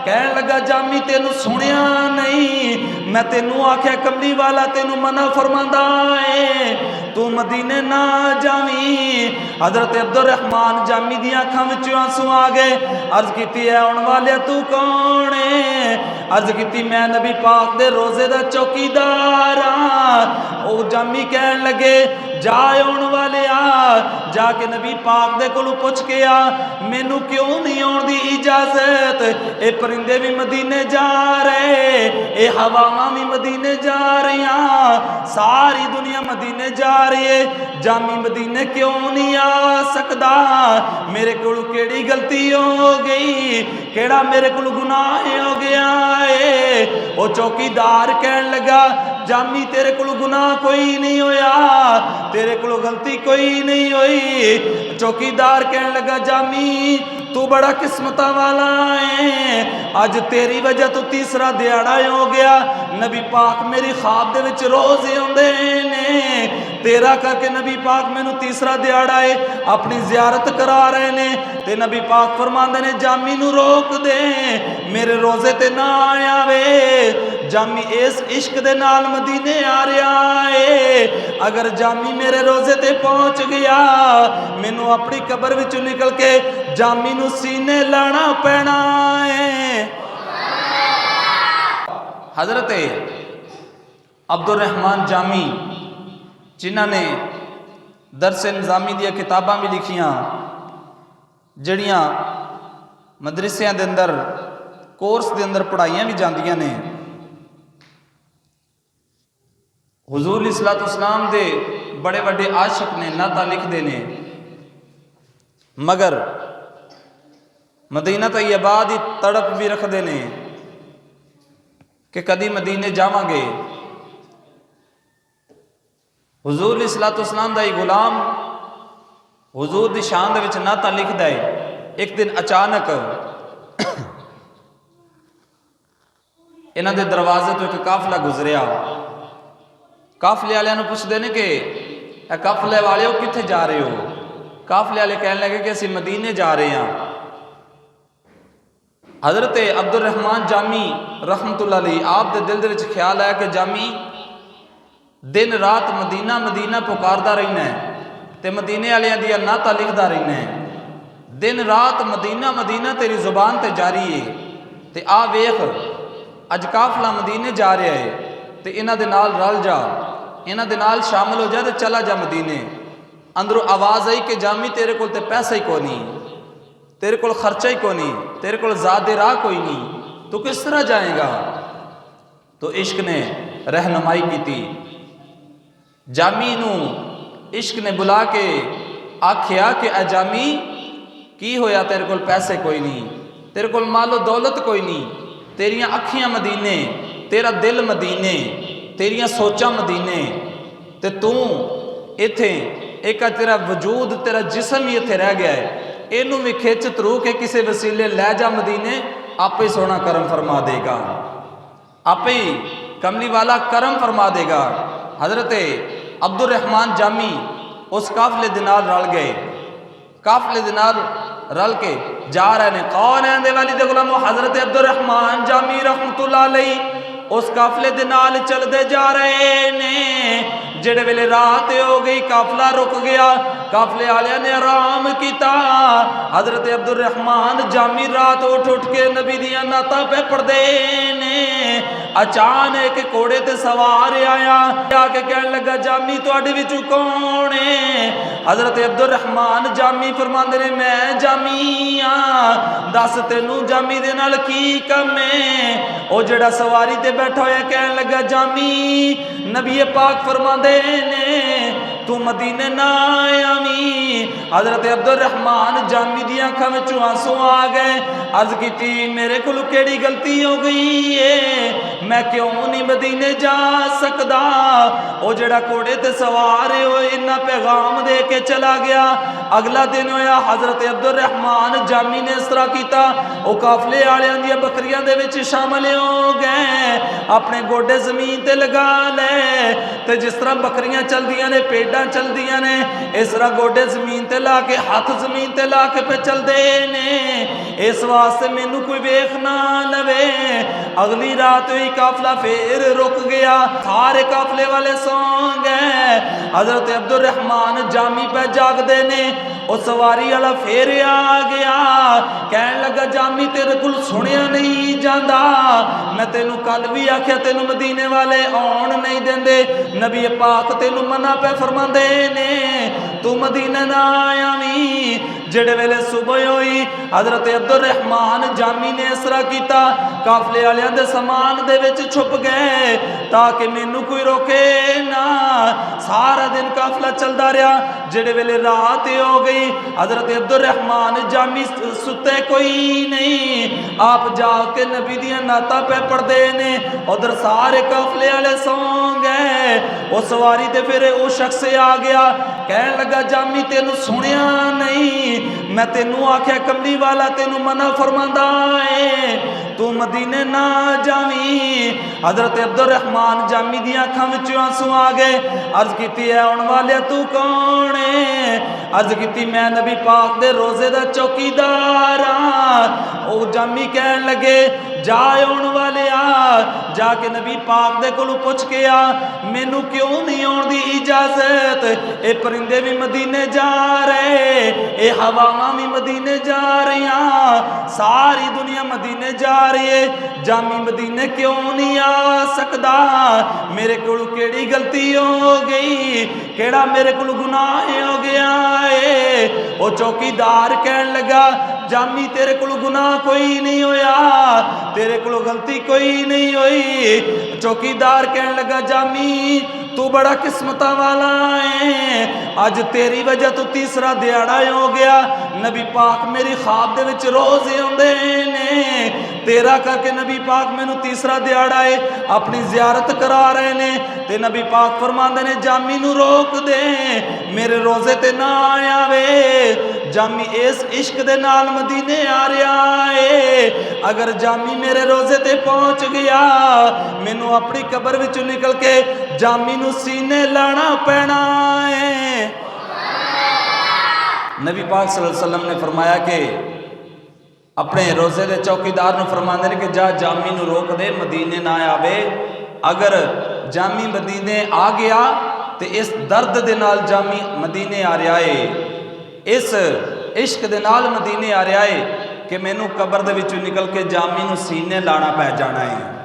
कहन लगा जामी तेनू सुनिया नहीं, मैं तेनू आख्या कमली वाला तेनू मना फरमांदा है तू मदीने ना जावी। हजरत अब्दुर्रहमान जामी दी अखां विचों आंसू आ गए। अर्ज की आने वाले तू कौन है? अर्ज की मैं नबी पाक दे रोजे दा चौकीदार हाँ। ओ जामी कहन लगे जा आने वाले आ जाके नबी पाक दे कोलों पुछ के आ मैनू क्यों नहीं आउण दी इजाजत? ए परिंदे भी मदीने जा रहे, ए हवावां भी मदीने जा रही, सारी दुनिया मदीने जा रही है, जामी मदीने क्यों नहीं आ सकता? मेरे कोलों केड़ी गलती हो गई, केड़ा मेरे कोलों गुनाह हो गया है? वो चौकीदार कहन लगा जामी तेरे कोलों गुनाह कोई नहीं होया, तेरे कोलों गलती कोई नहीं हुई। चौकीदार कहन लगा जामी तू बड़ा किस्मता वाला है, अज तेरी वजह तो तीसरा दिहाड़ा हो गया। नबी पाक मेरी ख्वाब दे विच रोज आउंदे ने, तेरा करके नबी पाक मैनू तीसरा दिहाड़ा है अपनी जियारत करा रहे ने। ते नबी पाक फरमांदे ने जामी नू रोक दे, मेरे रोजे ते ना आया वे। जामी इस इश्क दे नाल मदीने आ रहा है, अगर जामी मेरे रोजे ते पहुंच गया मैनू अपनी कबर विचों निकल के जामी नू सीने लाना पैना है। हजरत अब्दुर्रहमान जामी जिन्हां ने दरसे निज़ामी दी किताबां भी लिखियां, जड़ियां मदरसियां दे अंदर कोर्स दे अंदर पढ़ाइयां भी जांदियां ने। हुजूर इस्लाम दे बड़े बड़े आशिक ने नाता लिखते ने, मगर मदीना तैयबा दी तड़प भी रखते ने कि कदी मदीने जावांगे। हुजूर इस्लाम दा गुलाम हुजूर दी शान दे विच नाता लिखदा है। एक दिन अचानक इन्हां दे दरवाजे तो एक काफिला गुजरिया। काफिले वालियां नूं पुछदे ने कि काफिले वाले कित्थे जा रहे हो? काफिले वाले कहने लगे कि असीं मदीने जा रहे हैं। हजरत अब्दुर्रहमान जामी रहमतुल्लाह अलैह आप दे दिल दे विच ख्याल आया कि जामी दिन रात मदीना मदीना पुकारदा रहना है ते मदीने वालियां दी नाता लिखदा रहना है। दिन रात मदीना मदीना तेरी जुबान ते जारी है। ते आ वेख अज काफिला मदीने जा रहा है ते इन्हां दे नाल रल जा, इन्हां दे नाल शामिल हो जा ते चला जा मदीने। अंदरों आवाज़ आई कि जामी तेरे कोल ते पैसा ही कोई नहीं, तेरे कोल खर्चा ही कोई नहीं, तेरे कोल ज़ादे राह कोई नहीं, तू किस तरह जाएगा? तो इश्क ने रहनुमाई की थी। जामी नू इश्क ने बुला के आख्या कि ए जामी की होया, तेरे कोल पैसे कोई नहीं, तेरे कोल मालो दौलत कोई नहीं, तेरियां अखियां मदीने, तेरा दिल मदीने, तेरियां सोचां मदीने, ते तू इत्थे एक तेरा वजूद तेरा जिसम ही इत्थे रह गया है। इनू भी खिच तरू के किसी वसीले लै जा मदीने, आपे ही सोना करम फरमा देगा, आपे ही कमली वाला करम फरमा देगा। हजरत अब्दुर्रहमान जामी उस काफिले दे नाल रल गए। काफिले दे नाल रल के जा रहे ने। कौन है आंदे वाली दे गुलामो? हजरत अब्दुर्रहमान जामी रहमतुल्लाह अलैह उस काफिले दे नाल चलते जा रहे ने। जेड़े वेले रात हो गई काफिला रुक गया, काफिले वालियां ने आराम किया। हजरत अब्दुर्रहमान जामी रात उठ उठ के नबी दियां नातां पे पढ़दे ने। अचानक घोड़े ते सवार आया, आके कहने लगा जामी तुहाडे विचों कौन है? हजरत अब्दुर्रहमान जामी फरमांदे ने मैं जामी हाँ, दस तेनू जामी दे नाल की कम है? ओ जेड़ा सवारी ते बैठा होया कहने लगा जामी नबी पाक फरमांदे ने तू मदीने ना आवी। हजरत अब्दुर्रहमान जामी दी अखां विचों आंसू आ गए। अर्ज की मेरे कोल केड़ी गलती हो गई है, मैं क्यों नहीं मदीने जा सकदा? ओ जेड़ा घोड़े ते सवार है वो इन्ना पैगाम दे के चला गया। अगला दिन होया हजरत अब्दुर्रहमान जामी ने इस तरह किया, वो काफिले वालियां दी बकरियां दे विच शामिल हो गए, अपने गोडे जमीन ते लगा ले। ते जिस तरह बकरियां चलदियां ने, भेडां चलदियां ने, इस तरह गोडे जमीन ते ला के हाथ जमीन ते ला के पे चलदे ने। इस वास्ते मैनू कोई वेख ना लवे। अगली रात हुई, काफिला फिर रुक गया, सारे काफिले वाले सौ गए। हजरत अब्दुल रहमान जामी पे जागदे ने, ਉਹ सवारी वाला फिर आ गया, कहन लगा जामी तेरे को सुनिया नहीं जाता, मैं तेनू कल भी आख्या तेनू मदीने वाले आउण नहीं देंदे, नबी पाक तेनू मना पे फरमांदे ने, तू मदीने ना आवी। जेड़े वेले सुबह हुई, हजरत अब्दुल रहमान जामी ने इस तरह किया, काफले वालियां दे समान दे विच छुप गए ताकि मैनू कोई रोके ना। सारा दिन काफिला चलता रहा, जेड़े वेले रात हो गई, हजरत अब्दुल रहमान जामी सुते कोई नहीं, आप जाके नबी दियां नाता पे पढ़ते ने। उधर सारे काफिले वाले सौ गए, वो सवारी ते फिर वो शख्स आ गया, कहन लगा जामी तेनू सुनिया नहीं, मैं तेनू आख्या कमली वाला तेनू मना फरमांदा है, तू मदीने ना जावी। हजरत अब्दुल रहमान जामी दी अखां विचों आंसू आ गए। अर्ज की है आने वाले तू कौन है? अर्ज की मैं नबी पाक दे रोजे दा चौकीदार हाँ। ओ जामी कहन लगे जा आने वाले आ, जाके नबी पाक दे कोलों पुछ के आ मैनू क्यों नहीं आउण दी इजाजत? ये परिंदे भी मदीने जा रहे, ये हवावां भी मदीने जा रही, सारी दुनिया मदीने जा रही है, जामी मदीने क्यों नहीं आ सकता? मेरे को केड़ी गलती हो गई, केड़ा मेरे को गुनाह हो गया है? वो चौकीदार कहन लगा जामी तेरे को गुनाह कोई नहीं होया, तेरे को गलती कोई नहीं हुई। चौकीदार कहन लगा जामी तू बड़ा किस्मता वाला है, अज तेरी वजह तो तीसरा दिहाड़ा हो गया, नबी पाक मेरी ख्वाब दे विच रोज आउंदे ने, तेरा करके नबी पाक मैनू तीसरा दिहाड़ा है अपनी जियारत करा रहे ने, ते नबी पाक फरमांदे ने जामी नू रोक दे, मेरे रोजे ते ना आवे, जामी इस इश्क दे नाल मदीने आ रहा है, अगर जामी मेरे रोजे ते पहुंच गया मैनू अपनी कबर विचों निकल के जामी नू सीने लाना पैना है। नबी पाक सल्लल्लाहु अलैहि वसल्लम ने फरमाया कि अपने रोजे दे चौकीदार नू फरमांदे ने कि जा जामी नू रोक दे मदीने ना आवे, अगर जामी मदीने आ गया तो इस दर्द दे नाल जामी मदीने आ रहा है, इस इश्क दे नाल मदीने आ रहा है कि मैनू कबर दे विचों निकल के जामी नू सीने लाना पै जाना है।